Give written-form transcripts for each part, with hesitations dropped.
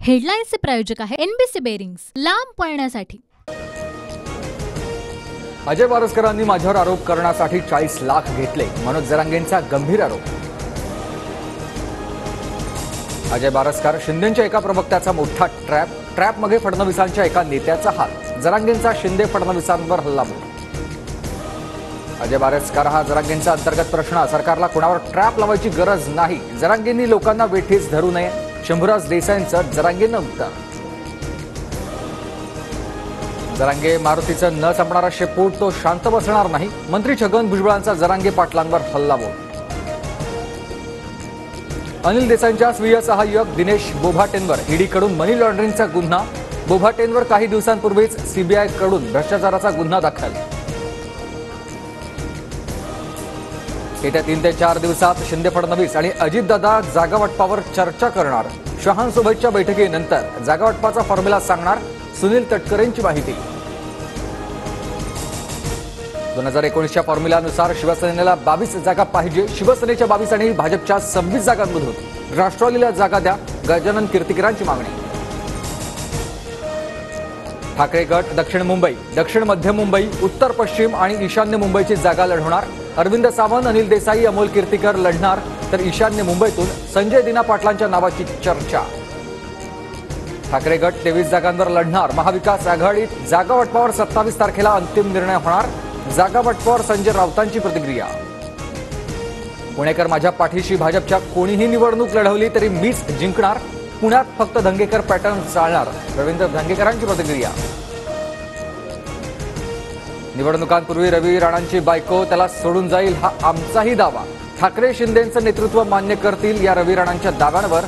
हेडलाईन्सचे प्रायोजक आहे NBC bearings, लांब पळण्यासाठी। अजय बारसकरांनी माझ्यावर आरोप करण्यासाठी 40 लाख घेतले, मनोज जरांगेंचा गंभीर आरोप। अजय बारसकर शिंदेच्या एका प्रवक्त्याचा मोठा ट्रॅपमध्ये फडणवीसांच्या एका नेत्याचा हात, जरांगेंचा शिंदे फडणवीसांवर हल्लाबोल। अजय बारसकर हा जरांगेंचा अंतर्गत प्रश्न, सरकारला कोणावर ट्रॅप लावायची गरज नाही, जरांगेंनी लोकांना वेठीस धरू नये, शंभूराज देसाईंचं जरांगेंना उत्तर। जरांगे मारुतीचं न संपणारा शेपूट, तो शांत बसणार नाही, मंत्री छगन भुजबळांचा जरांगे पाटलांवर हल्लाबोल। अनिल देसाईंच्या स्वीय सहाय्यक दिनेश बोभाटेंवर ईडीकडून मनी लॉन्ड्रिंगचा गुन्हा, बोभाटेंवर काही दिवसांपूर्वीच सीबीआयकडून भ्रष्टाचाराचा गुन्हा दाखल। येत्या 3 ते 4 दिवसात शिंदे फडणवीस आणि अजितदादा जागावाटपावर चर्चा करणार, शहांसोबतच्या बैठकीनंतर जागावाटपाचा फॉर्म्युला सांगणार, सुनील तटकरेंची माहिती। 2019च्या फॉर्म्युल्यानुसार शिवसेनेला 22 जागा पाहिजे, शिवसेनेच्या 22 आणि भाजपच्या 26 जागांमधून राष्ट्रवादीला जागा द्या, गजानन कीर्तिकरांची मागणी। ठाकरे गट दक्षिण मुंबई, दक्षिण मध्य मुंबई, उत्तर पश्चिम आणि ईशान्य मुंबईची जागा लढवणार, अरविंद सावंत, अनिल देसाई, अमोल कीर्तिकर लढणार, तर ईशान्य मुंबईतून संजय दिना पाटलांच्या नावाची चर्चा। ठाकरे गट 23 जागांवर लढणार, महाविकास आघाडीत जागावाटपावर 27 तारखेला अंतिम निर्णय होणार, जागावाटपावर संजय राऊतांची प्रतिक्रिया। पुणेकर माझ्या पाठीशी, भाजपच्या कोणीही निवडणूक लढवली तरी मीच जिंकणार, पुण्यात फक्त धंगेकर पॅटर्न चालणार, रवींद्र धंगेकरांची प्रतिक्रिया। निवडणुकांपूर्वी रवी राणांची बायको त्याला सोडून जाईल, हा आमचाही दावा, ठाकरे शिंदेंचं नेतृत्व मान्य करतील, या रवी राणांच्या दाव्यांवर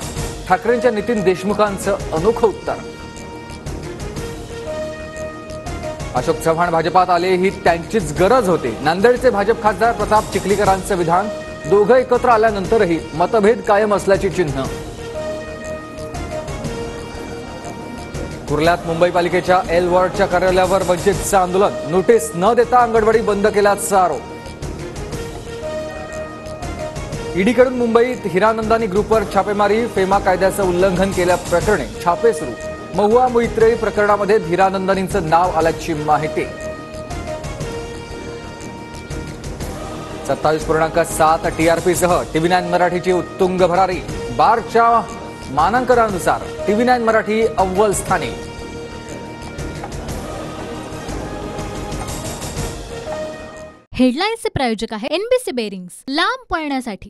ठाकरेंच्या नितीन देशमुखांचं अनोखं उत्तर। अशोक चव्हाण भाजपात आले ही त्यांचीच गरज होती, नांदेडचे भाजप खासदार प्रताप चिखलीकरांचं विधान, दोघं एकत्र आल्यानंतरही मतभेद कायम असल्याची चिन्ह। कुर्ल्यात मुंबई पालिकेच्या एल वॉर्डच्या कार्यालयावर वंचितचं आंदोलन, नोटीस न देता अंगणवाडी बंद केल्याचा आरोप। ईडीकडून मुंबईत हिरानंदानी ग्रुपवर छापेमारी, फेमा कायद्याचं उल्लंघन केल्याप्रकरणी छापे सुरू, महुआ मोइत्रे प्रकरणामध्ये हिरानंदानींचं नाव आल्याची माहिती। 27.7 टीआरपीसह TV9 मराठीची उत्तुंग भरारी, बारच्या मानांकनानुसार TV9 मराठी अव्वल स्थानी। हेडलाईन्सचे प्रायोजक आहे एनबीसी बेरिंग्स, लांब पळण्यासाठी।